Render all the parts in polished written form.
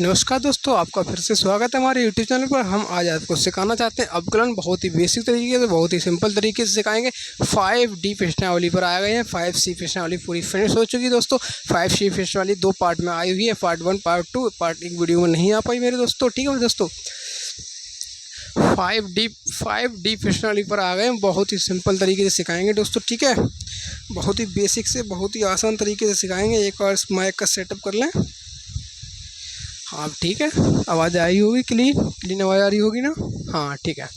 नमस्कार दोस्तों, आपका फिर से स्वागत है हमारे यूट्यूब चैनल पर। हम आज आपको सिखाना चाहते हैं अवकलन बहुत ही बेसिक तरीके से, बहुत ही सिंपल तरीके से सिखाएंगे। 5D प्रश्नावली पर आ गए हैं। 5C प्रश्नावली पूरी फिनिश हो चुकी है दोस्तों। 5C प्रश्नावली 2 पार्ट में आई हुई है, पार्ट 1 पार्ट 2। पार्ट 1 वीडियो में नहीं आ पाई मेरे दोस्तों, ठीक है दोस्तों। 5D प्रश्नावली पर आ गए हैं, बहुत ही सिंपल तरीके से सिखाएंगे दोस्तों, ठीक है। बहुत ही बेसिक से बहुत ही आसान तरीके से सिखाएंगे। एक बार माइक का सेटअप कर लें। हाँ ठीक है, आवाज़ आई होगी, क्लीन आवाज़ आ रही होगी ना। हाँ ठीक है।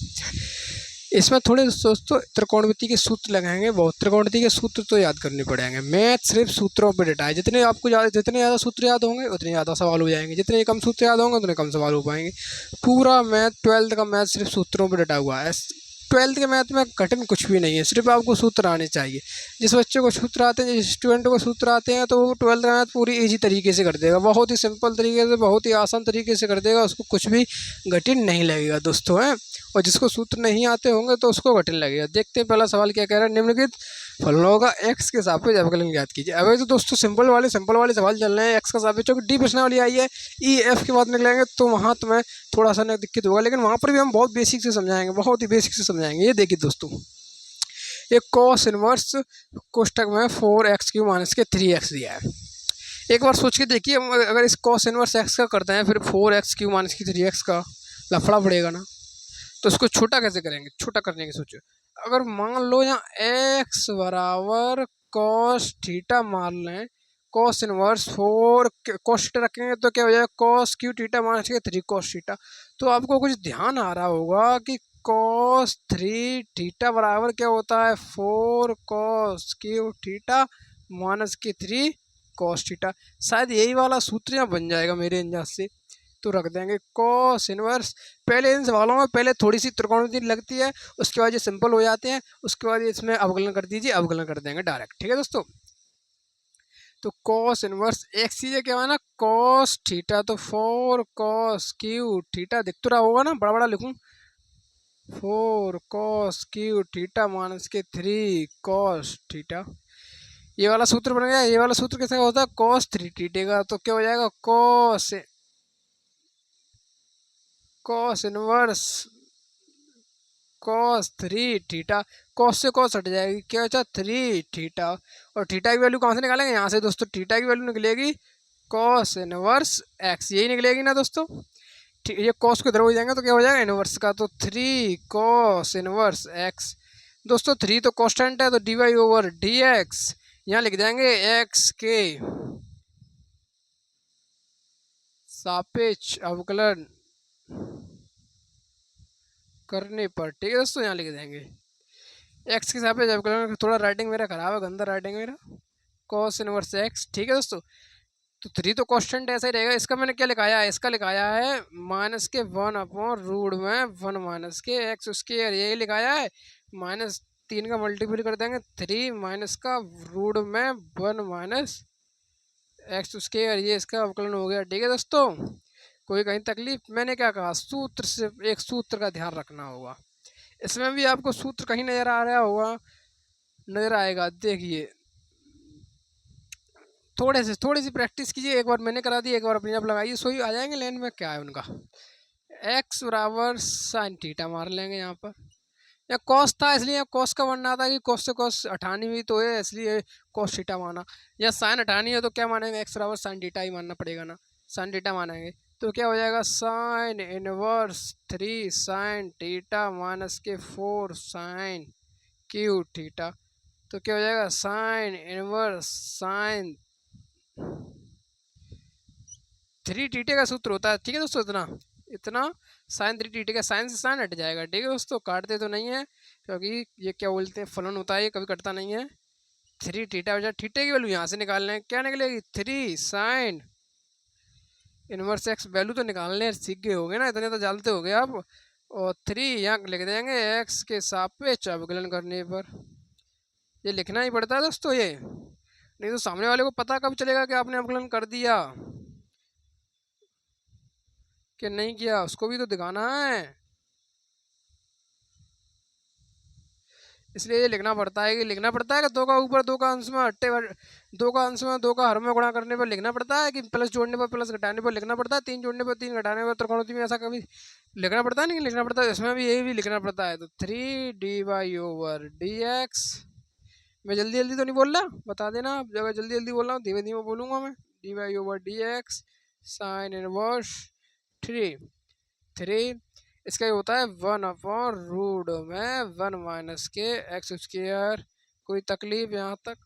इसमें थोड़े दोस्तों त्रिकोणमिति के सूत्र लगाएंगे। बहुत त्रिकोणमिति के सूत्र तो याद करने पड़ेंगे। मैथ सिर्फ सूत्रों पर डेटा है। जितने ज़्यादा सूत्र याद होंगे उतने ज़्यादा सवाल हो जाएंगे, जितने कम सूत्र याद होंगे उतने कम सवाल हो पाएंगे। पूरा मैथ 12th का मैथ सिर्फ सूत्रों पर डेटा हुआ है। 12th के मैथ में कठिन कुछ भी नहीं है, सिर्फ आपको सूत्र आने चाहिए। जिस बच्चे को सूत्र आते हैं, जिस स्टूडेंट को सूत्र आते हैं, तो वो 12th का मैथ पूरी इजी तरीके से कर देगा। बहुत ही सिंपल तरीके से, बहुत ही आसान तरीके से कर देगा। उसको कुछ भी कठिन नहीं लगेगा दोस्तों, है। और जिसको सूत्र नहीं आते होंगे तो उसको कठिन लगेगा। देखते हैं पहला सवाल क्या कह रहा है। निम्नलिखित फलनों का एक्स के सापेक्ष अवकलन ज्ञात कीजिए। अगर तो दोस्तों सिंपल वाले सवाल चल रहे हैं। एक्स का सापेक्ष, क्योंकि डी प्रश्नावली आई है, ई एफ के बाद निकलेंगे तो वहाँ तुम्हें थोड़ा सा ना दिक्कत होगा, लेकिन वहाँ पर भी हम बहुत बेसिक से समझाएंगे, बहुत ही बेसिक से समझाएंगे। ये देखिए दोस्तों, एक कॉस इनवर्स कोष्टक में 4x³ माइनस के 3x दिया है। एक बार सोच के देखिए, अगर इस कॉस इनवर्स एक्स का करते हैं, फिर 4x³ माइनस की 3x का लफड़ा पड़ेगा ना, तो उसको छोटा कैसे करेंगे। छोटा करने की सोचो। अगर मान लो यहाँ x बराबर कॉस थीटा मान लें, कॉस इनवर्स 4 कॉस थीटा रखेंगे तो क्या हो जाएगा, कॉस क्यू थीटा माइनस के 3 कॉस थीटा। तो आपको कुछ ध्यान आ रहा होगा कि कॉस 3 थीटा बराबर क्या होता है, 4 कॉस क्यू थीटा माइनस के 3 कॉस थीटा। शायद यही वाला सूत्र यहाँ बन जाएगा मेरे अंदाज से। तो रख देंगे कॉस इनवर्स। पहले इन सवालों में पहले थोड़ी सी त्रिकोणमिति लगती है, उसके बाद ये सिंपल हो जाते हैं। उसके बाद इसमें अवकलन कर दीजिए, अवकलन कर देंगे डायरेक्ट, ठीक है दोस्तों। तो कॉस इनवर्स एक्स चीज़ें क्या है ना, कॉस थीटा, तो 4 कॉस क्यू थीटा दिख तो रहा होगा ना, बड़ा बड़ा लिखूं, 4 कॉस क्यू थीटा माइनस के 3 कॉस थीटा। ये वाला सूत्र बन गया। ये वाला सूत्र कैसे होता है, कॉस 3 थीटा का, तो क्या हो जाएगा, cos inverse cos 3 theta. Cos से कॉस हट जाएगी, क्या बचा 3 थीटा। और थीटा की वैल्यू कहाँ से निकालेंगे, यहाँ से दोस्तों। थीटा की वैल्यू निकलेगी कॉस इनवर्स एक्स, यही निकलेगी ना दोस्तों। ये कॉस को इधर हो जाएंगे तो क्या हो जाएगा इनवर्स का, तो 3 कॉस इनवर्स एक्स। दोस्तों 3 तो कॉन्स्टेंट है, तो dy/dx यहाँ लिख देंगे एक्स के सापेक्ष अवकलन करने पर, ठीक है दोस्तों। यहाँ लिख देंगे एक्स के सापेक्ष अवकलन। थोड़ा राइटिंग मेरा खराब है, गंदा राइटिंग मेरा। कॉस इनवर्स एक्स, ठीक है दोस्तों। तो 3 तो कॉन्स्टेंट ऐसा ही रहेगा। इसका मैंने क्या लिखाया है, इसका लिखाया है माइनस के 1/√1 माइनस के एक्स स्क्वायर, यही लिखाया है। -3 का मल्टीपल कर देंगे 3 माइनस का रूट में 1 माइनस एक्स स्क्वायर, ये इसका अवकलन हो गया, ठीक है दोस्तों। कोई कहीं तकलीफ, मैंने क्या कहा, सूत्र से एक सूत्र का ध्यान रखना होगा। इसमें भी आपको सूत्र कहीं नजर आ रहा होगा, नजर आएगा, देखिए। थोड़ी सी प्रैक्टिस कीजिए। एक बार मैंने करा दी, एक बार अपने आप लगाइए, सो ही आ जाएंगे लाइन में। क्या है उनका, एक्स बराबर साइन थीटा मार लेंगे यहाँ पर। या कॉस था इसलिए कॉस का बनना था कि कॉस से कॉस हटानी हुई तो है, इसलिए कॉस थीटा माना। या साइन हटानी है तो क्या मानेंगे, एक्स बराबर साइन थीटा ही मानना पड़ेगा ना, साइन थीटा मानेंगे। तो क्या हो जाएगा, sine inverse 3 sine theta minus के 4 साइन क्यू थीटा। तो क्या हो जाएगा, साइन इनवर्स साइन 3 थीटा का सूत्र होता है, ठीक है दोस्तों। इतना इतना साइन 3 थीटा का, साइन से साइन हट जाएगा, ठीक है दोस्तों। काटते तो नहीं है, क्योंकि ये क्या बोलते हैं, फलन होता है, ये कभी कटता नहीं है। 3 थीटा बचा, थीटा की वैल्यू यहाँ से निकालना है, क्या निकलेगी, 3 साइन इनवर्स एक्स। वैल्यू तो निकालने सीख गए होगे ना, इतने तो जानते हो गए आप। और 3 यहाँ लिख देंगे एक्स के सापेक्ष अवकलन करने पर। ये लिखना ही पड़ता है दोस्तों, ये नहीं तो सामने वाले को पता कब चलेगा कि आपने अवकलन कर दिया कि नहीं किया, उसको भी तो दिखाना है। इसलिए ये लिखना पड़ता है कि दो का ऊपर दो का अंश में हट्टे दो का अंश में दो का हर में गुणा करने पर लिखना पड़ता है, कि प्लस जोड़ने पर प्लस घटाने पर लिखना पड़ता है, तीन जोड़ने पर तीन घटाने पर त्रिकोणमिति में ऐसा कभी लिखना पड़ता है नहीं लिखना पड़ता है, इसमें भी यही भी लिखना पड़ता है। तो 3 dy/dx, मैं जल्दी जल्दी तो नहीं बोल रहा, बता देना आप, जब जल्दी जल्दी बोल रहा हूँ धीमे धीमे बोलूँगा मैं। dy/dx साइन इनवर्स 3 इसका ये होता है 1/रूट में 1 माइनस के एक्स स्क्वायर। कोई तकलीफ यहाँ तक?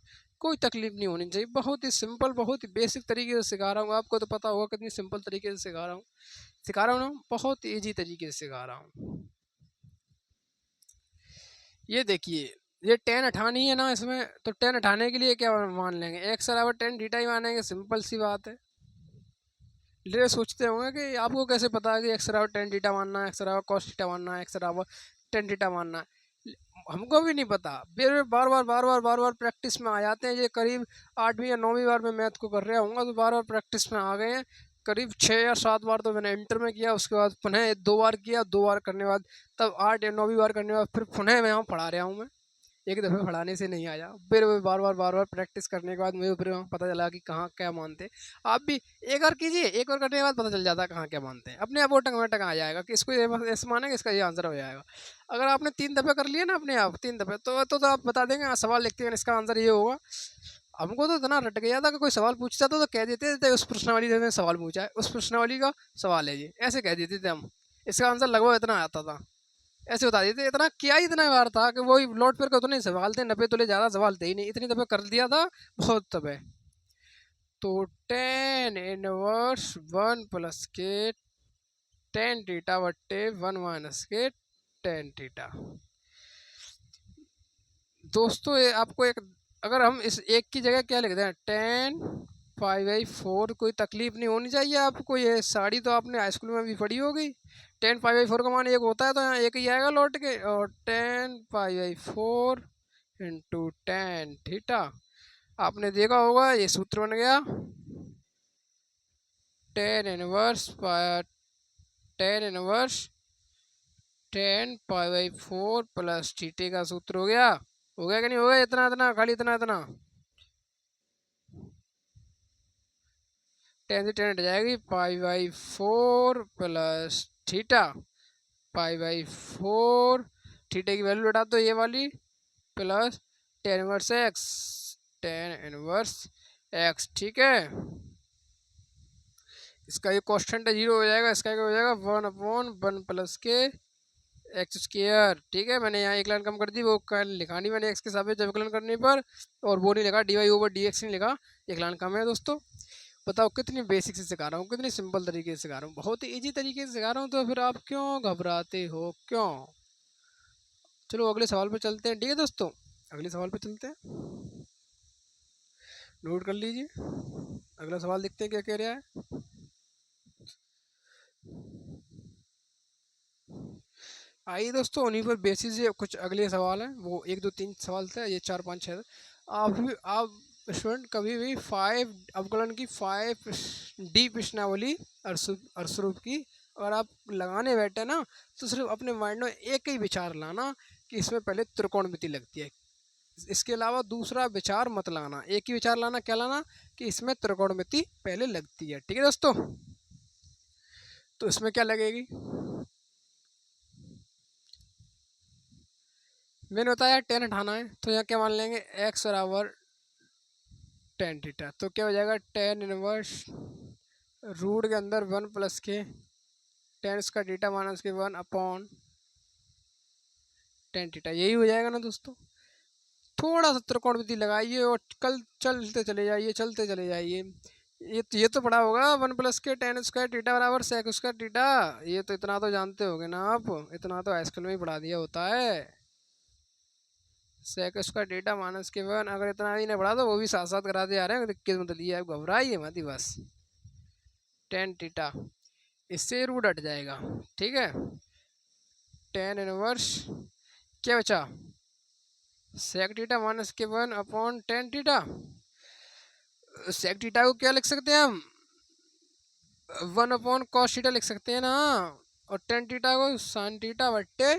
कोई तकलीफ नहीं होनी चाहिए। बहुत ही सिंपल, बहुत ही बेसिक तरीके से सिखा रहा हूँ, आपको तो पता होगा कितनी सिंपल तरीके से सिखा रहा हूँ ना, बहुत ईजी तरीके से सिखा रहा हूँ। ये देखिए, ये टेन हटानी है ना इसमें, तो टेन हटाने के लिए क्या मान लेंगे, एक्स बराबर टेन थीटा ही मानेंगे, सिंपल सी बात है। ले सोचते होंगे कि आपको कैसे पता है कि एक्स बराबर टेन थीटा मानना है, एक्स बराबर कॉस थीटा मानना है, एक्स बराबर टेन थीटा मानना है। हमको भी नहीं पता, फिर बार बार प्रैक्टिस में आ जाते हैं। ये करीब 8वीं या 9वीं बार में मैथ को कर रहा हूँ, तो बार बार प्रैक्टिस में आ गए हैं। करीब 6 या 7 बार तो मैंने इंटर में किया, उसके बाद पुनः 2 बार किया, 2 बार करने के बाद तब 8 या 9वीं बार करने के बाद फिर पुनः मैं यहाँ पढ़ा रहा हूँ। मैं एक दफ़े पढ़ाने से नहीं आया, फिर बार बार प्रैक्टिस करने के बाद मुझे फिर पता चला कि कहाँ क्या मानते। आप भी एक बार कीजिए, एक बार करने के बाद पता चल जाता है कहाँ क्या मानते हैं, अपने आप वो टंग में टंग आ जाएगा कि इसको ऐसे मानेंगे, इसका ये आंसर हो जाएगा। अगर आपने 3 दफ़े कर लिए ना अपने आप, 3 दफ़े, तो आप बता देंगे, हाँ सवाल लिखते हैं इसका आंसर ये होगा। हमको तो इतना रट गया था कि कोई सवाल पूछता था तो कह देते थे उस प्रश्नावली ने सवाल पूछा है, उस प्रश्नावली का सवाल है ये, ऐसे कह देते थे हम। इसका आंसर लगभग इतना आता था, ऐसे बता देते। इतना क्या ही इतना बार था कि वही लौट फिर कर तो नहीं सवाल थे, 90 तोले ज़्यादा सवाल थे ही नहीं, इतनी दफ़े कर दिया था बहुत दफ़े। तो टेन इनवर्स 1 प्लस के टेन थीटा बट्टे 1 माइनस के टेन थीटा। दोस्तों ये आपको एक, अगर हम इस एक की जगह क्या लिख दें, 10 π/4, कोई तकलीफ नहीं होनी चाहिए आपको। ये साड़ी तो आपने हाई स्कूल में भी पढ़ी होगी, 10 π/4 का मान एक होता है, तो यहाँ एक ही आएगा लौट के, और 10 π/4 इंटू टेन थीटा। आपने देखा होगा ये सूत्र बन गया, टेन इनवर्स 10 π/4 प्लस थीटे का सूत्र हो गया। हो गया कि नहीं हो गया? इतना इतना खाली इतना इतना 10 से 10 हट जाएगी, π/4 प्लस थीटा, π/4 थीटे की वैल्यू लटा दो ये वाली, प्लस टेन इनवर्स एक्स, ठीक है। इसका ये कॉन्स्टेंट है 0 हो जाएगा, इसका क्या हो जाएगा 1/1 प्लस के एक्स स्क्वायर। ठीक है, मैंने यहाँ एक लाइन कम कर दी, वो लिखा नहीं मैंने एक्स के सापेक्ष व्यवकलन करने पर, और वो नहीं लिखा dy/dx नहीं लिखा, एक लाइन कम है। दोस्तों बताओ कितनी बेसिक से सिखा रहा हूँ, कितनी सिंपल तरीके से सिखा रहा हूँ, बहुत ही ईजी तरीके से सिखा रहा हूँ, तो फिर आप क्यों घबराते हो, क्यों? चलो अगले सवाल पे चलते हैं। ठीक है दोस्तों, अगले सवाल पे चलते हैं, नोट कर लीजिए। अगला सवाल देखते हैं क्या कह रहा है। आइए दोस्तों, उन्हीं पर बेसिस से कुछ अगले सवाल हैं, वो 1 2 3 सवाल थे, ये 4 5 6। आप स्टूडेंट कभी भी 5 अवकलन की 5D प्रश्नावली अर्शरूप की अगर आप लगाने बैठे ना, तो सिर्फ अपने माइंड में एक ही विचार लाना कि इसमें पहले त्रिकोणमिति लगती है। इसके अलावा दूसरा विचार मत लाना, एक ही विचार लाना, क्या लाना, कि इसमें त्रिकोणमिति पहले लगती है। ठीक है दोस्तों, तो इसमें क्या लगेगी, मैंने बताया 10 हटाना है, तो यहाँ क्या मान लेंगे, एक्स बराबर टेन थीटा, तो क्या हो जाएगा 10 इनवर्स रूट के अंदर 1 प्लस के टेन इसका थीटा माइनस के 1/10 थीटा, यही हो जाएगा ना दोस्तों। थोड़ा सा त्रिकोणमिति लगाइए और कल चलते चले जाइए। ये तो पढ़ा होगा 1 प्लस के टेन स्क्वायर थीटा बराबर सेक स्क्वायर थीटा, ये तो इतना तो जानते होगे ना आप, इतना तो हाई स्कूल में ही पढ़ा दिया होता है। सेक स्क्वायर थीटा माइनस के 1, अगर इतना भी नहीं पढ़ा तो वो भी साथ साथ कराते आ रहे हैं, दिक्कत मतलब ये है, घबराइए मत ही बस। टेन थीटा, इससे रूट हट जाएगा। ठीक है, टेन इनवर्स क्या बचा, सेक थीटा माइनस के 1/10 थीटा। सेक थीटा को क्या लिख सकते हैं हम, 1/cos थीटा लिख सकते हैं ना, और टेन थीटा को साइन थीटा बट्टे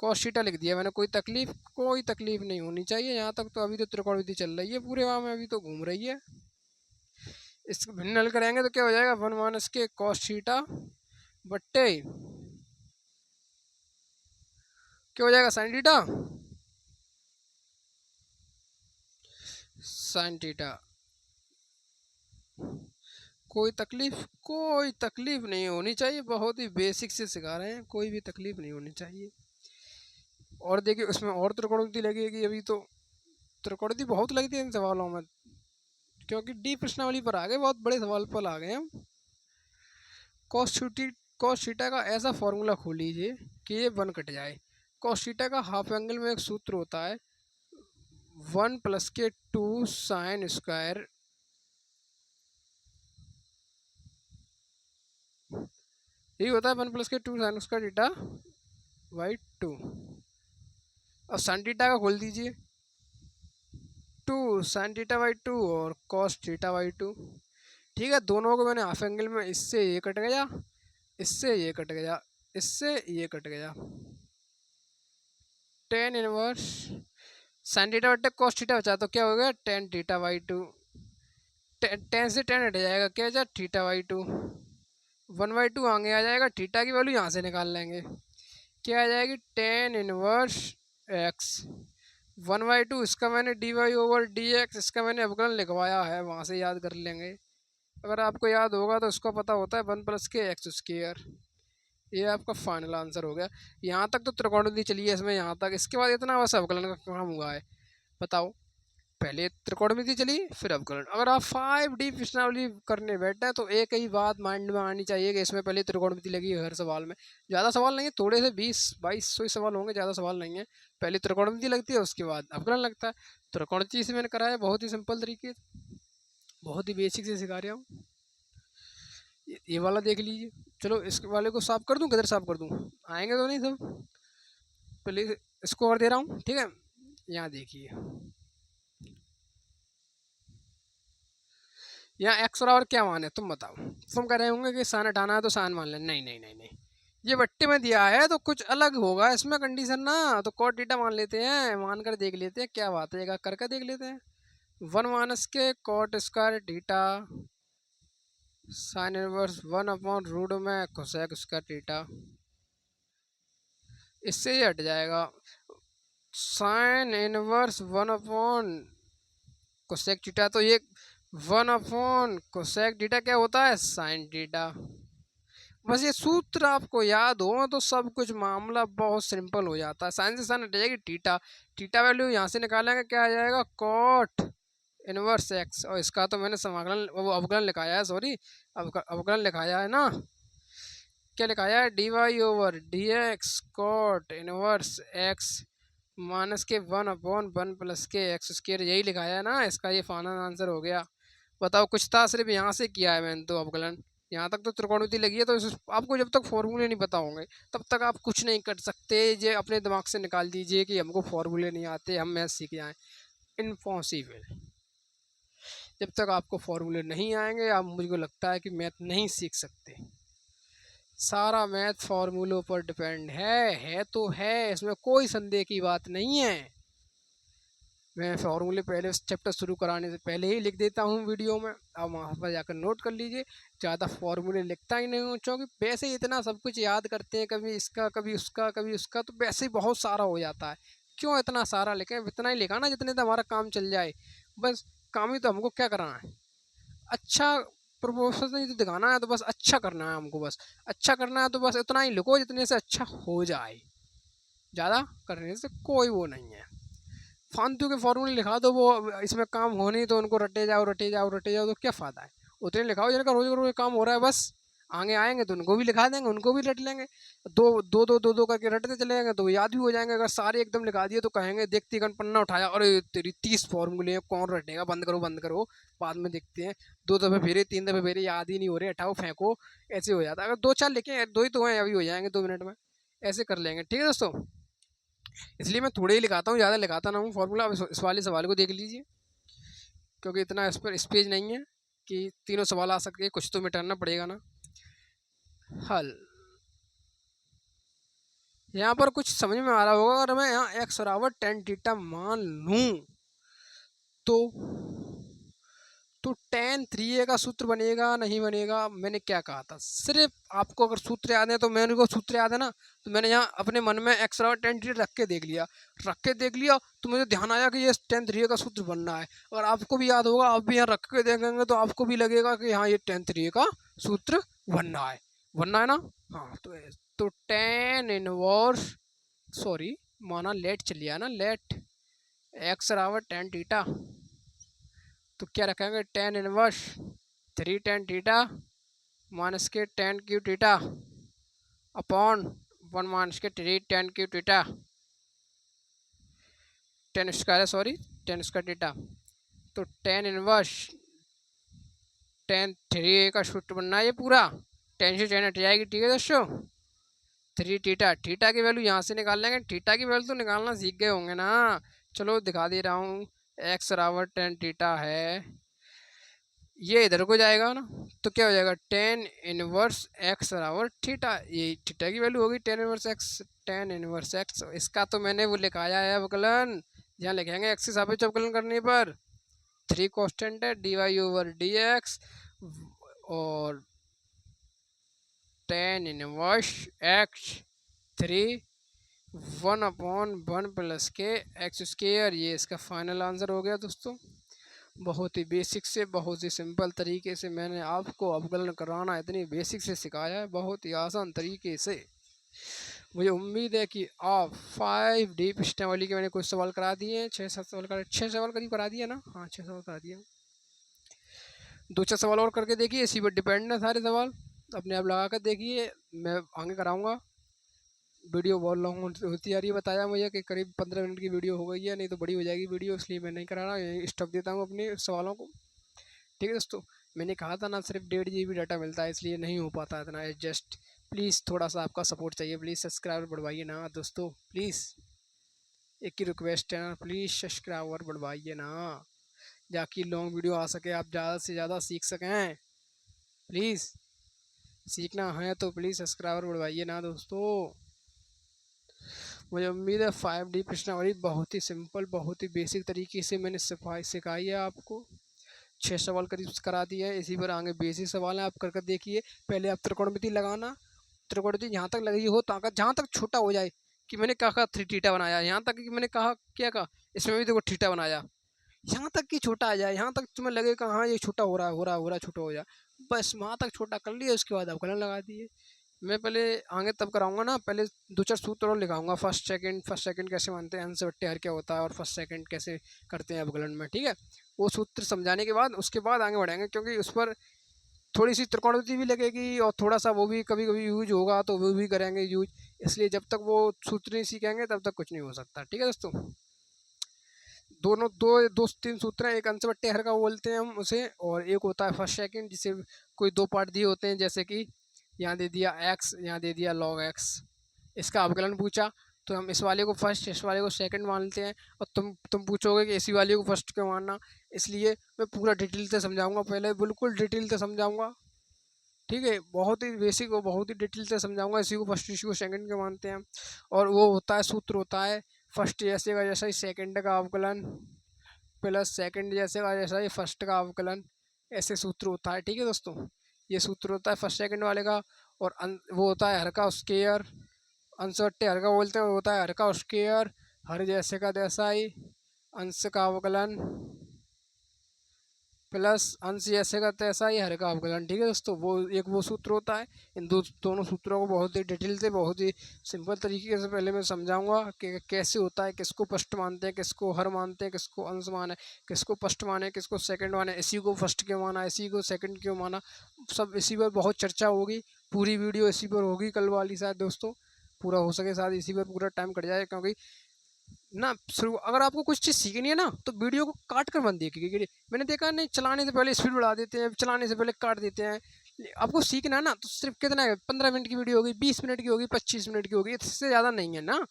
cos थीटा लिख दिया मैंने, कोई तकलीफ नहीं होनी चाहिए यहाँ तक। तो अभी तो त्रिकोणमिति चल रही है पूरे वहाँ में, अभी तो घूम रही है। इसको भिन्न हल करेंगे तो क्या हो जाएगा, 1 माइनस के cos थीटा बट्टे क्या हो जाएगा, साइन थीटा। कोई तकलीफ नहीं होनी चाहिए, बहुत ही बेसिक से सिखा रहे हैं, कोई भी तकलीफ नहीं होनी चाहिए। और देखिए उसमें और त्रिकोणमिति लगेगी, अभी तो त्रिकोणमिति बहुत लगती है इन सवालों में, क्योंकि डी प्रश्नावली पर आ गए, बहुत बड़े सवाल पर आ गए हम। कॉस थीटा का ऐसा फॉर्मूला खोल लीजिए कि ये 1 कट जाए। कॉस थीटा का हाफ एंगल में एक सूत्र होता है 1 प्लस के 2 साइन स्क्वायर, यही होता है 1 प्लस के 2 साइन स्क्वायर थीटा बाई 2। अब साइन थीटा का खोल दीजिए 2 साइन थीटा बाई 2 और कॉस थीटा बाई 2। ठीक है, दोनों को मैंने हाफ एंगल में, इससे ये कट गया, इससे ये कट गया, इससे ये कट गया, टेन इनवर्स साइन थीटा बटे कॉस थीटा बचा तो क्या हो गया, टेन थीटा बाई 2। टेन से 10 हट जाएगा, क्या बचा, थीटा बाई 2। 1/2 आगे आ जाएगा, थीटा की वैल्यू यहाँ से निकाल लेंगे, क्या आ जाएगी, टेन इनवर्स एक्स। 1/2 इसका मैंने d y over d x, इसका मैंने अवकलन लिखवाया है, वहाँ से याद कर लेंगे। अगर आपको याद होगा तो उसका पता होता है 1 प्लस के एक्स स्क्वायर। ये आपका फाइनल आंसर हो गया। यहाँ तक तो त्रिकोणमिति चली है इसमें, यहाँ तक, इसके बाद इतना बस अवकलन का काम हुआ है। बताओ, पहले त्रिकोणमिति चली फिर अवकलन। अगर आप 5D प्रश्नावली करने बैठे हैं तो एक ही बात माइंड में आनी चाहिए कि इसमें पहले त्रिकोणमिति लगी है हर सवाल में। ज़्यादा सवाल नहीं है, थोड़े से 20-22 सवाल होंगे, ज़्यादा सवाल नहीं है। पहले त्रिकोणमिति लगती है, उसके बाद अवकलन लगता है। त्रिकोणमिति से मैंने कराया बहुत ही सिंपल तरीके, बहुत ही बेसिक से सिखा रहा हूँ। ये वाला देख लीजिए। चलो इस वाले को साफ कर दूँ, किधर साफ कर दूँ, आएंगे तो नहीं सब। पहले इसको और दे रहा हूँ, ठीक है। यहाँ देखिए, यहाँ एक्स बराबर क्या मान है, तुम बताओ। तुम कह रहे होंगे कि साइन हटाना है तो साइन मान लें, नहीं नहीं नहीं नहीं, ये बट्टे में दिया है तो कुछ अलग होगा इसमें कंडीशन ना। तो कॉट थीटा मान लेते हैं, मान कर देख लेते हैं क्या बात है, करके देख लेते हैं। 1 minus k cot square theta sine inverse 1/रूट में कोसेक स्क्वायर थीटा, इससे ये हट जाएगा। साइन इनवर्स 1/कोसेक थीटा, तो ये 1/कोसेक थीटा क्या होता है, साइन थीटा। बस ये सूत्र आपको याद हो तो सब कुछ मामला बहुत सिंपल हो जाता है। साइन से साइन हट जाएगी थीटा, थीटा वैल्यू यहाँ से निकालेंगे, क्या आ जाएगा, कॉट इनवर्स एक्स। और इसका तो मैंने समाकलन, वो अवकलन लिखाया है, सॉरी अवकलन लिखाया है ना, क्या लिखाया है, d y over d x cot inverse x minus के 1/1 प्लस के एक्स स्क्वायर, यही लिखाया है ना। इसका ये फाइनल आंसर हो गया। बताओ, कुछ था, सिर्फ यहाँ से किया है मैंने तो अवकलन। यहाँ तक तो त्रिकोणमिति लगी है, तो आपको जब तक फॉर्मूले नहीं पता होंगे तब तक आप कुछ नहीं कर सकते। ये अपने दिमाग से निकाल दीजिए कि हमको फॉर्मूले नहीं आते, हम मैथ सीख जाएँ, इम्पॉसिबल। जब तक आपको फॉर्मूले नहीं आएंगे आप, मुझको लगता है कि मैथ नहीं सीख सकते। सारा मैथ फॉर्मूलों पर डिपेंड है तो है, इसमें कोई संदेह की बात नहीं है। मैं फॉर्मूले पहले चैप्टर शुरू कराने से पहले ही लिख देता हूँ वीडियो में, आप वहाँ पर जाकर नोट कर लीजिए। ज़्यादा फॉर्मूले लिखता ही नहीं हूँ, क्योंकि वैसे ही इतना सब कुछ याद करते हैं, कभी इसका कभी उसका कभी उसका, तो वैसे ही बहुत सारा हो जाता है। क्यों इतना सारा लिखें, इतना ही लिखा ना जितने तो हमारा काम चल जाए। बस काम ही तो हमको क्या कराना है, अच्छा प्रोपोर्शन नहीं तो दिखाना है, तो बस अच्छा करना है हमको, बस अच्छा करना है, तो बस इतना ही लिखो जितने से अच्छा हो जाए। ज़्यादा करने से कोई वो नहीं है। फालतू के फॉर्मूले लिखा दो, वो इसमें काम हो नहीं तो उनको रटे जाओ रटे जाओ रटे जाओ, तो क्या फ़ायदा है। उतने लिखाओ जिनका रोज रोज काम हो रहा है, बस आगे आएंगे तो उनको भी लिखा देंगे, उनको भी रट लेंगे। दो करके रटते चले जाएंगे तो याद भी हो जाएंगे। अगर सारे एकदम लिखा दिए तो कहेंगे, देखते ही पन्ना उठाया, अरे तेरी 30 फॉर्मूले हैं, कौन रटेगा, बंद करो बाद में देखते हैं। 2 दफ़े फेरे 3 दफ़े फेरे याद ही नहीं हो रहे, हटाओ फेंको, ऐसे हो जाता है। अगर 2-4 लिखे, 2 ही तो हैं, अभी हो जाएंगे 2 मिनट में, ऐसे कर लेंगे। ठीक है दोस्तों, इसलिए मैं थोड़े ही लिखाता हूँ, ज़्यादा लिखाता ना हूँ फॉर्मूला। अब इस वाले सवाल को देख लीजिए, क्योंकि इतना इस पर स्पेस नहीं है कि तीनों सवाल आ सके, कुछ तो मिटाना पड़ेगा ना। हल, यहाँ पर कुछ समझ में आ रहा होगा, अगर मैं यहाँ एक्स बराबर टेन थीटा मान लूँ तो टेन थ्री ए का सूत्र बनेगा नहीं बनेगा। मैंने क्या कहा था, सिर्फ आपको अगर सूत्र याद है तो मेरे को सूत्र याद है ना, तो मैंने यहाँ अपने मन में एक्स बराबर टेन थ्री रख के देख लिया तो मुझे ध्यान आया कि ये टेन थ्री ए का सूत्र बनना है। अगर आपको भी याद होगा, आप भी यहाँ रख के देखेंगे तो आपको भी लगेगा कि हाँ ये टेन थ्री ए का सूत्र बनना है ना। हाँ तो टेन इनवर्स सॉरी माना लेट चलिए ना, लेट एक्स बराबर टेन थीटा, तो क्या रखेंगे tan inverse three tan theta minus k tan cube theta upon one minus k three tan cube theta tan square है सॉरी टेन स्क्वायर थीटा। तो tan inverse tan three a का सूत्र बनना है ये पूरा, टेन से टेन हट जाएगी, ठीक है दोस्तों। थ्री थीटा, थीटा की वैल्यू यहाँ से निकाल लेंगे, थीटा की वैल्यू तो निकालना सीख गए होंगे ना। चलो दिखा दे रहा हूँ, एक्स बराबर टेन थीटा है, ये इधर को जाएगा ना तो क्या हो जाएगा टेन इनवर्स एक्स बराबर थीटा, ये थीटा की वैल्यू होगी ten inverse x, ten inverse x. इसका तो मैंने वो लिखाया है अवकलन, यहाँ लिखेंगे एक्स के सापेक्ष अवकलन करने पर थ्री कांस्टेंट है d y over d x और tan inverse x three one upon one plus k x square, ये इसका फाइनल आंसर हो गया दोस्तों। बहुत ही बेसिक से बहुत ही सिंपल तरीके से मैंने आपको अवकलन कराना इतनी बेसिक से सिखाया है, बहुत ही आसान तरीके से। मुझे उम्मीद है कि आप 5D प्रश्नावली के मैंने कुछ सवाल करा दिए हैं, 6-7 सवाल छः सवाल करीब करा दिए ना, हाँ 6 सवाल करा दिए। 2-4 सवाल और करके देखिए, इसी पर डिपेंड है सारे सवाल, अपने आप लगा कर देखिए, मैं आगे कराऊँगा। वीडियो बहुत लॉन्ग होती जा रही है, बताया मुझे कि करीब 15 मिनट की वीडियो हो गई है, नहीं तो बड़ी हो जाएगी वीडियो, इसलिए मैं नहीं करा रहा, यही स्टॉप देता हूँ अपने सवालों को, ठीक है दोस्तों। मैंने कहा था ना सिर्फ 1.5 GB डाटा मिलता है, इसलिए नहीं हो पाता इतना एडजस्ट, प्लीज़ थोड़ा सा आपका सपोर्ट चाहिए, प्लीज़ सब्सक्राइबर बढ़वाइए ना दोस्तों, प्लीज़ एक ही रिक्वेस्ट है ना, प्लीज़ सब्सक्राइबर बढ़वाइए ना, जाकि लॉन्ग वीडियो आ सके, आप ज़्यादा से ज़्यादा सीख सकें। प्लीज़ सीखना है तो प्लीज़ सब्सक्राइबर बढ़वाइए ना दोस्तों। मुझे उम्मीद है 5D प्रश्नावली बहुत ही सिंपल बहुत ही बेसिक तरीके से मैंने सिखाई है आपको, 6 सवाल करीब करा दिया है, इसी पर आगे बेसिक सवाल है, आप कर देखिए। पहले आप त्रिकोणमिति लगाना, त्रिकोणमिति जहाँ तक लगी हो ताकत जहाँ तक छोटा हो जाए कि मैंने कहा थ्री थीटा बनाया, यहाँ तक कि मैंने कहा क्या कहा इसमें भी देखो थीटा बनाया, यहाँ तक कि छोटा आ जाए, यहाँ तक तुम्हें लगेगा हाँ ये छोटा हो रहा है छोटा हो जाए, बस वहाँ तक छोटा कर लिया, उसके बाद अवकलन लगा दिए। मैं पहले आगे तब कराऊंगा ना, पहले 2-4 सूत्र और लिखाऊंगा, फर्स्ट सेकंड कैसे मानते हैं, अंश बट्टे हर क्या होता है और फर्स्ट सेकंड कैसे करते हैं अवकलन में, ठीक है। वो सूत्र समझाने के बाद उसके बाद आगे बढ़ेंगे, क्योंकि उस पर थोड़ी सी त्रिकोणमिति भी लगेगी और थोड़ा सा वो भी कभी कभी यूज होगा तो वो भी करेंगे यूज, इसलिए जब तक वो सूत्र नहीं सीखेंगे तब तक कुछ नहीं हो सकता, ठीक है दोस्तों। दोनों दो तीन सूत्र हैं, एक अंश बट्टे हर का बोलते हैं हम उसे, और एक होता है फर्स्ट सेकंड, जिसे कोई 2 पार्ट दिए होते हैं, जैसे कि यहाँ दे दिया x, यहाँ दे दिया log x, इसका अवकलन पूछा तो हम इस वाले को फर्स्ट इस वाले को सेकंड मानते हैं, और तुम पूछोगे कि इसी वाले को फर्स्ट क्यों मानना, इसलिए मैं पूरा डिटेल से समझाऊंगा, पहले बिल्कुल डिटेल से समझाऊंगा, ठीक है, बहुत ही बेसिक और बहुत ही डिटेल से समझाऊंगा, इसी को फर्स्ट इसी को सेकंड क्यों मानते हैं। और वो होता है सूत्र होता है फर्स्ट जैसे का जैसा ही सेकंड का अवकलन प्लस सेकंड जैसे का जैसा ही फर्स्ट का अवकलन, ऐसे सूत्र होता है, ठीक है दोस्तों। ये सूत्र होता है फर्स्ट सेकंड वाले का, और वो होता है हर का स्क्वायर, अंश बट्टे हर का बोलते हैं, वो होता है हर का स्क्वायर, हर जैसे का तैसा ही अंश का अवकलन प्लस अंश जैसे का तैसा ही हर का अवकलन, ठीक है दोस्तों। वो सूत्र होता है, इन दोनों सूत्रों को बहुत ही डिटेल से बहुत ही सिंपल तरीके से पहले मैं समझाऊंगा कि कैसे होता है, किसको फर्स्ट मानते हैं, किसको हर मानते हैं, किसको अंश माना है, किसको फर्स्ट माने, किसको सेकंड माने, इसी को फर्स्ट क्यों माना, इसी को सेकंड क्यों माना, सब इसी पर बहुत चर्चा होगी, पूरी वीडियो इसी पर होगी कल वाली शायद दोस्तों, पूरा हो सके शायद इसी पर पूरा टाइम कट जाए, क्योंकि ना शुरू अगर आपको कुछ चीज़ सीखनी है ना तो वीडियो को काट कर मत देखिए, मैंने देखा नहीं चलाने से पहले स्पीड बढ़ा देते हैं, चलाने से पहले काट देते हैं। आपको सीखना है ना तो सिर्फ कितना है, 15 मिनट की वीडियो होगी, 20 मिनट की होगी, 25 मिनट की होगी, इससे ज़्यादा नहीं है ना,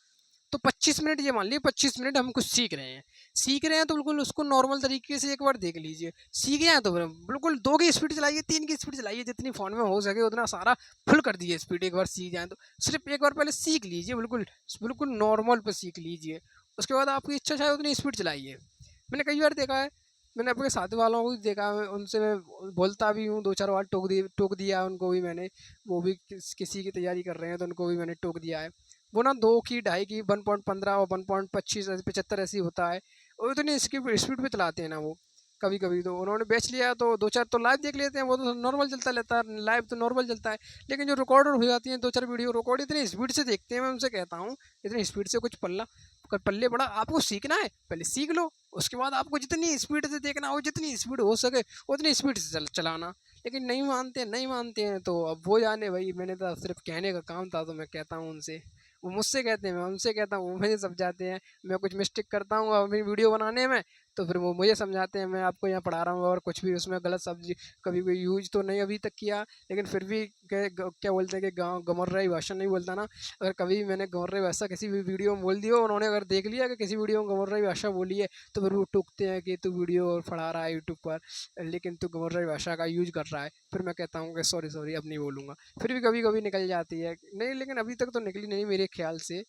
तो 25 मिनट, ये मान लीजिए 25 मिनट हम कुछ सीख रहे हैं तो बिल्कुल उसको नॉर्मल तरीके से एक बार देख लीजिए। सीख गए हैं तो बिल्कुल 2 की स्पीड चलाइए, 3 की स्पीड चलाइए, जितनी फ़ोन में हो सके उतना सारा फुल कर दीजिए स्पीड। एक बार सीख जाएँ तो सिर्फ एक बार पहले सीख लीजिए, बिल्कुल बिल्कुल नॉर्मल पे सीख लीजिए। उसके बाद आपकी इच्छा चाहे उतनी स्पीड चलाइए। मैंने कई बार देखा है, मैंने अपने साथ वालों को भी देखा है, उनसे मैं बोलता भी हूँ, 2-4 बार टोक दिया उनको भी मैंने। वो भी किसी की तैयारी कर रहे हैं तो उनको भी मैंने टोक दिया है। वो ना 2 की, 2.5 की, 1.15 और 1.25 ऐसे 75 ऐसे ही होता है, और इतनी इसकी स्पीड पे चलाते हैं ना वो। कभी कभी तो उन्होंने बेच लिया तो 2-4 तो लाइव देख लेते हैं, वो तो नॉर्मल चलता रहता है, लाइव तो नॉर्मल चलता है। लेकिन जो रिकॉर्डर हो जाती हैं 2-4 वीडियो रिकॉर्ड, इतनी स्पीड से देखते हैं, मैं उनसे कहता हूँ इतनी स्पीड से कुछ पल्ले पड़ा। आपको सीखना है पहले सीख लो, उसके बाद आपको जितनी स्पीड से देखना हो, जितनी स्पीड हो सके उतनी स्पीड से चलाना। लेकिन नहीं मानते हैं तो अब वो जाने भाई। मैंने तो सिर्फ कहने का काम था तो मैं कहता हूँ उनसे, वो मुझसे कहते हैं, मैं उनसे कहता हूँ, वो मुझे समझाते हैं। मैं कुछ मिस्टेक करता हूँ अपनी वीडियो बनाने में तो फिर वो मुझे समझाते हैं। मैं आपको यहाँ पढ़ा रहा हूँ और कुछ भी उसमें गलत सब्जी कभी कोई यूज तो नहीं अभी तक किया, लेकिन फिर भी क्या बोलते हैं कि गाँव गमर्राई भाषा नहीं बोलता ना। अगर कभी भी मैंने गमर्राई भाषा किसी भी वीडियो में बोल दी हो, उन्होंने अगर देख लिया कि किसी वीडियो में गमर्राई भाषा बोली है, तो फिर वो टोकते हैं कि तू वीडियो पढ़ा रहा है यूट्यूब पर लेकिन तू गमर्राई भाषा का यूज कर रहा है। फिर मैं कहता हूँ कि सॉरी अब नहीं बोलूँगा। फिर भी कभी कभी निकल जाती है नहीं, लेकिन अभी तक तो निकली नहीं मेरे ख्याल से।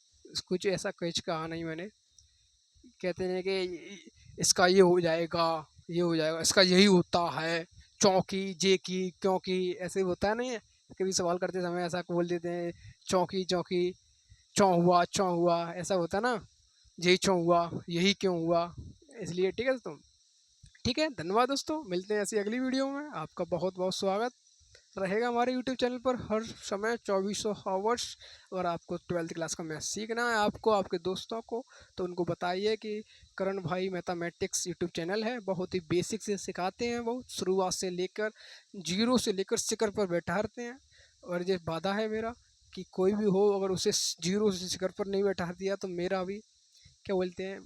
कुछ ऐसा कुछ कहा नहीं मैंने। कहते हैं कि इसका ये हो जाएगा, ये हो जाएगा, इसका यही होता है, चौकी जे की क्योंकि ऐसे ही होता है नहीं है। कभी सवाल करते समय ऐसा बोल देते हैं, चौकी चौकी, चौं हुआ, ऐसा होता है ना, यही चौं हुआ, यही क्यों हुआ, इसलिए। ठीक है दोस्तों, ठीक है, धन्यवाद दोस्तों, मिलते हैं ऐसी अगली वीडियो में। आपका बहुत बहुत स्वागत रहेगा हमारे यूट्यूब चैनल पर हर समय 2400 आवर्स। अगर आपको 12th क्लास का मैथ सीखना है, आपको आपके दोस्तों को, तो उनको बताइए कि करण भाई मैथमेटिक्स यूट्यूब चैनल है। बहुत ही बेसिक से सिखाते हैं, बहुत शुरुआत से लेकर जीरो से लेकर शिखर पर बैठाते हैं। और ये वादा है मेरा कि कोई भी हो अगर उसे जीरो से शिखर पर नहीं बैठा दिया तो मेरा भी क्या बोलते हैं,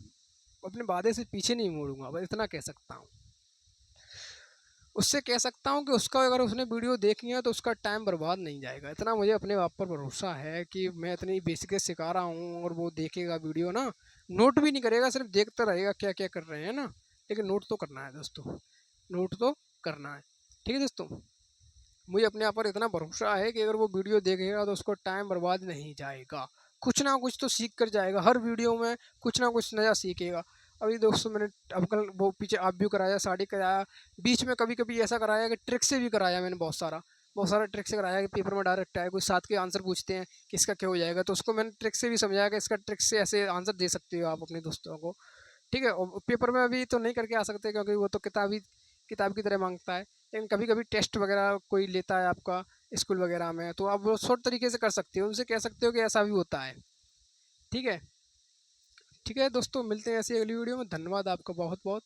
अपने वादे से पीछे नहीं मोड़ूंगा, बस इतना कह सकता हूँ। उससे कह सकता हूँ कि उसका अगर उसने वीडियो देखी है तो उसका टाइम बर्बाद नहीं जाएगा। इतना मुझे अपने आप पर भरोसा है कि मैं इतनी बेसिक से सिखा रहा हूँ और वो देखेगा वीडियो ना, नोट भी नहीं करेगा, सिर्फ देखता रहेगा क्या क्या कर रहे हैं ना। लेकिन नोट तो करना है दोस्तों, नोट तो करना है। ठीक है दोस्तों, मुझे अपने आप पर इतना भरोसा है कि अगर वो वीडियो देखेगा तो उसको टाइम बर्बाद नहीं जाएगा, कुछ ना कुछ तो सीख कर जाएगा। हर वीडियो में कुछ ना कुछ नया सीखेगा। अभी दोस्तों मैंने अब कल वो पीछे आप भी कराया, साड़ी कराया, बीच में कभी कभी ऐसा कराया कि ट्रिक से भी कराया मैंने, बहुत सारा ट्रिक से कराया कि पेपर में डायरेक्ट आया, कोई साथ के आंसर पूछते हैं कि इसका क्या हो जाएगा, तो उसको मैंने ट्रिक से भी समझाया कि इसका ट्रिक से ऐसे आंसर दे सकते हो आप अपने दोस्तों को। ठीक है, और पेपर में अभी तो नहीं करके आ सकते क्योंकि वो तो किताब की तरह मांगता है। लेकिन कभी कभी टेस्ट वगैरह कोई लेता है आपका स्कूल वगैरह में, तो आप वो शॉर्ट तरीके से कर सकते हो, उनसे कह सकते हो कि ऐसा भी होता है। ठीक है, ठीक है दोस्तों, मिलते हैं ऐसी अगली वीडियो में। धन्यवाद आपका बहुत बहुत।